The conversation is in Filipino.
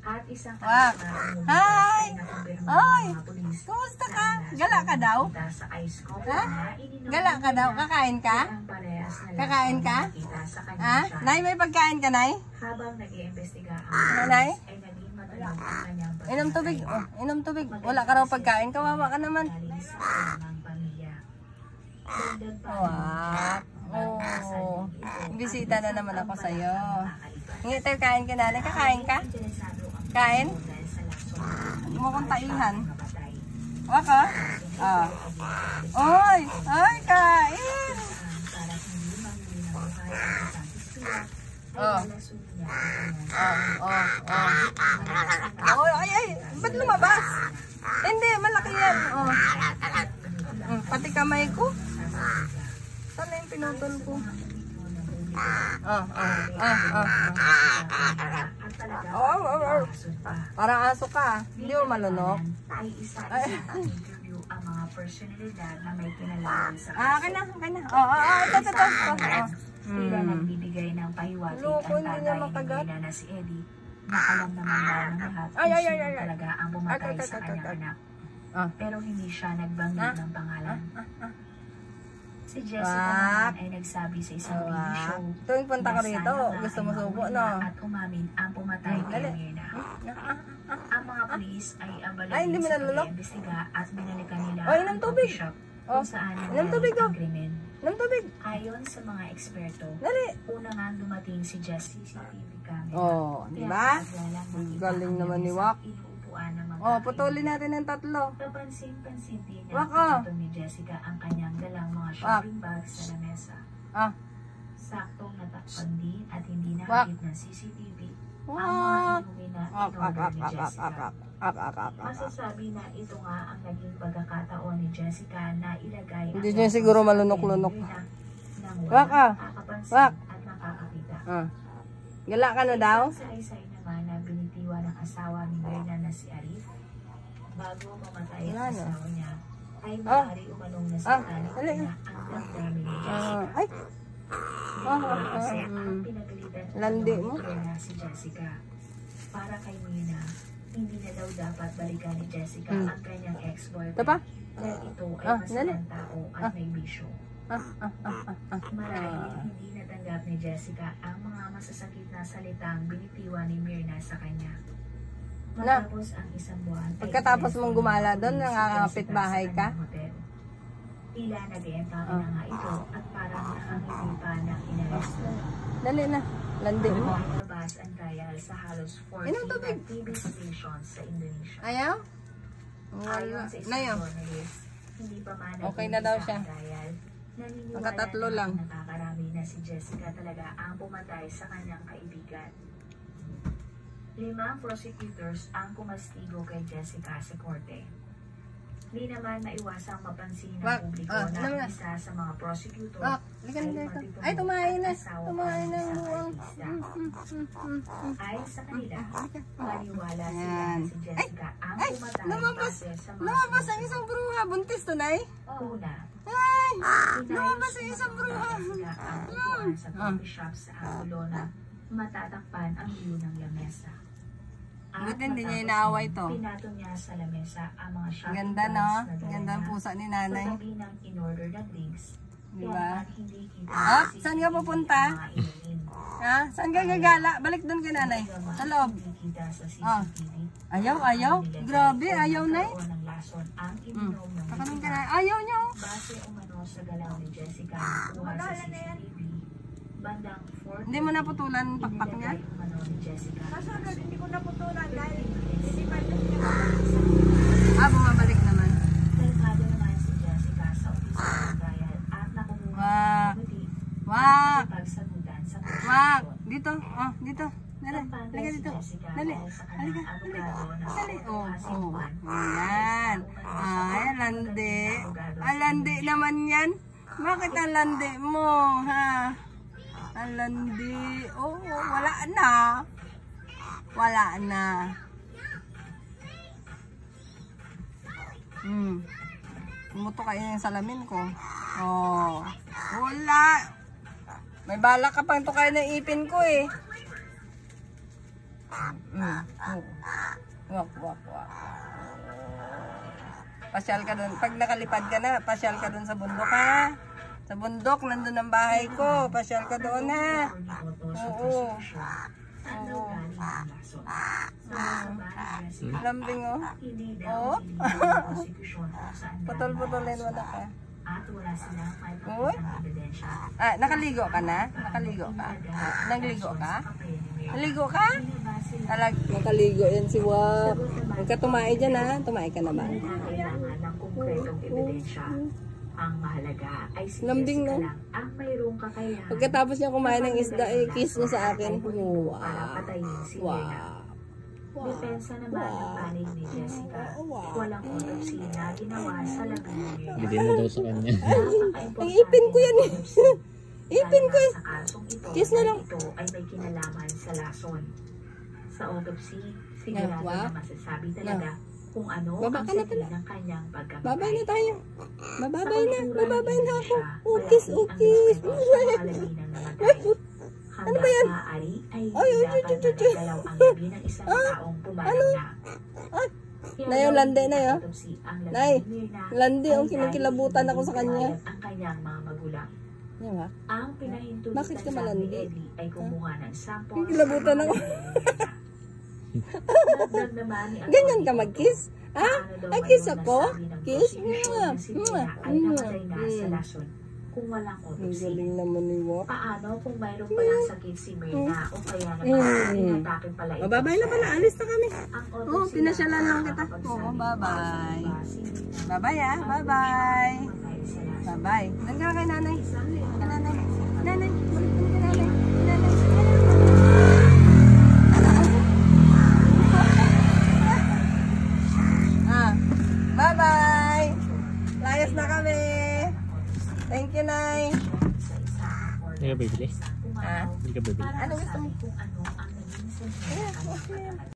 At isang Hi! Ay! Kumusta ka? Gala ka daw? Ha? Gala ka daw? Kakain ka? Kakain ka? Ha? Nay, may pagkain ka, Nay? Habang nag-iimbestiga Nay? ay naging matunog ang kanyang Inom tubig. Oh, inom tubig. Wala ka raw pagkain. Kawawa ka naman. sa kanyang pamilya. Dagdag pa Wow. Oh. Bisita na naman ako sa'yo. Hingi tayo kain ka, Nanay. Kakain ka? Kain? Huwag mo kong taihan. Waka? Ah. Oy! Ay, kain! Oh. Oh, ay, ay. Ba't lumabas? Hindi, malaki yan. Oh. Pati kamay ko. Sana yung pinutol ko. Parang aso ka. Hindi mo malunok. Ay isa-isa interview ang mga personalidad na may kinalaman sa Akin na. Ito. Tila nagbibigay ng pahiwatig Loko, ang hindi tatay niya ni makagat. Mirna na si Eddie na alam naman daw ng lahat kung sino talaga ang bumatay sa kanyang anak. Pero hindi siya nagbanggit ng pangalan. Si Jessica naman ay nagsabi sa isang TV show Tuwing punta ko rito, gusto mo subo, no? at umamin ang pumatay kay Mirna. Ang mga pulis ay Ay, hindi mo sa nalulok? pag-iimbestiga at binalikan nila Oh, inom ang tubig. coffee shop Oh, kung saan inom tubig, nangyari oh. ang krimen. Inom tubig. Ayon sa mga eksperto, Dali. una nga dumating si CCTV camera. Oh, di ba? Galing naman ni Wak. Oh, putulin natin ng 3. Kapansin-pansin din niya Wak, oh. pinatong ni Jessica ang kanyang dalang mga shopping bags sa lamesa. Saktong natakpan din at hindi nakakit ng CCTV ang mga inuwi na in-order ni Jessica. Masasabi na ito nga ang naging pagkakataon ni Jessica na ilagay Hindi niya siguro malunok-lunok. ng Wak, walang nakakapansin Wak. at nakakakita. Gala ka na daw? Sa isa naman na binitiwan ng asawa ni Mirna na si Arif, bago mamatay ang asawa niya, ay maaari umanong nasaktan niya ang damdamin ni Jessica. Ay! Kasi ang pinagalitan Landi mo? na si Jessica. Para kay Mirna, hindi na daw dapat balikan ni Jessica ang kanyang ex-boyfriend. Ito pa? Dahil ito ay masamang tao at may bisyo. Marahil hindi natanggap ni Jessica ang mga masasakit na salitang binitiwan ni Mirna sa kanya. Matapos ang isang buwan, Pagkatapos mong gumala doon, nakakapit bahay ka? Tila nag-e-empake na nga ito at parang nakangiti pa ng inaresto. Dali na. Landi mo. Lumabas ang trial sa halos 40 TV stations sa Indonesia. Ayaw? Ayon sa isang journalist, hindi pa man Okay na daw siya. trial, naniniwala Magkatatlo lang. na nakakarami na si Jessica talaga ang pumatay sa kanyang kaibigan. 5 prosecutors ang kumastigo kay Jessica sa korte. Hindi naman maiwasang mapansin ng publiko na isa sa mga prosecutor Ay, tumain na. Tumain na yung buwang. Ayon sa kanila, maniwala sila na si Jessica ang pumatay sa mga Lumabas ang isang bruha. Buntis to, Nay? una. Ay! Lumabas ang isang bruha. Jessica ang upuan sa coffee shop sa Angulo na matatakpan ang view ng lamesa. Buti hindi niya inaaway to. Pinato niya sa lamesa ang mga shopping Ganda, no? bags na dala Ganda ang niya. pusa ni Nanay. Pagkabi ng in-order na drinks, Diba? kaya hindi kita Saan ka pupunta? mga inumin. Ha? Saan ka gagala? Balik doon kay Nanay. Sa loob. Hindi kita sa CCTV. Ayaw? Grabe, ayaw, Nay. O ng lason ang ininom ng Kakanong ka na. Ayaw niyo. base umano sa galaw ni Jessica kuha sa CCTV. Bandang 4. Hindi mo naputulan pakpak niya? Umano ni Jessica. Kasunod, hindi ko naputulan dahil hindi pa rin Bumabalik naman. Delikado naman si Jessica sa opisina ng trial at nakukuha ng Wak! pagsagutan sa Wak! Dito. Dito. Dali. Halika dito. Dali. Halika. Dali. Ayan. Ay, landi. Alandi naman yan. Bakit ang landi mo, ha? Ang landi. Wala na. Wala na. Umuto kayo yung salamin ko. Wala. May balak ka pang to kayo ng ipin ko eh. Wak, wak, wak. Pasyal ka dun. Pag nakalipad ka na, pasyal ka dun sa bundok ha. Sa bundok, nandun ang bahay ko. Pasyal ka doon ha. Oo. Oo. Lambing oh. Oo. Putol-putulin mo na ka. Uy. Ah, nakaligo ka na? Nakaligo ka? Nagligo ka? Naligo ka? Nakaligo yan si Wak. Huwag ka tumae dyan ha. Tumae ka naman. Ang mahalaga ay si Lambing, no? Jessica lang ang mayroong kakayahan. Pagkatapos niya kumain ng isda, kiss niya sa akin. Wow. Para patayin si Lena. Depensa naman ng panig ni Jessica. Walang autopsy na ginawa sa labing niya. Hindi mo daw sa kanya. Ang ipin ko yan eh. Ipin ko eh. Sa kasong ito, Kiss na lang. ito ay may kinalaman sa lason. Sa autopsy, sigurado Wow. na masasabi talaga kung ano Baba ang ka na sabi pala. ng kanyang pagkamatay. Babay na tayo. Babay na. Babay na ako. Ukis, Ukis. Ano ba yan? Ay, dapat nagagalaw ang labi ng isang taong pumalang na. Nay, yung lande na yun. Nay, lande yung kinikilabutan ako sa kanya. Ang kanyang mga magulang. Yan ba? Ang pinahintulutan Bakit ka sa ni malandi? Eddie ay kumuha ng sample. Kinikilabutan ako. Dagdag naman ni Ganyan ka mag-kiss? Ha? paano daw Ay, kiss ngayon ako? nasabi ng Kiss? prosecution na si Lena ay namatay na sa lason kung walang Ang autopsy. galing naman ni Wak. Paano kung mayroon palang sakit si Myrna o kaya naman inatake pala ito? Babay na pala. Alis na kami. Ang Oo, autopsy pinasyalan lang kita. nakakapagsabi Oo, kung bye-bye. saan ba si Myrna Bye-bye ah. ang Bye-bye. namatay sa lason. Bye-bye. Doon ka kay nanay. Kay nanay. Nanay. Balik ka kay nanay. Nanay. Ah. Bye-bye. Layas na kami. Thank you, Nay. Hindi ka bibili? Ha? Hindi ka bibili? Ano gusto mo? Kung ano ang naging sensya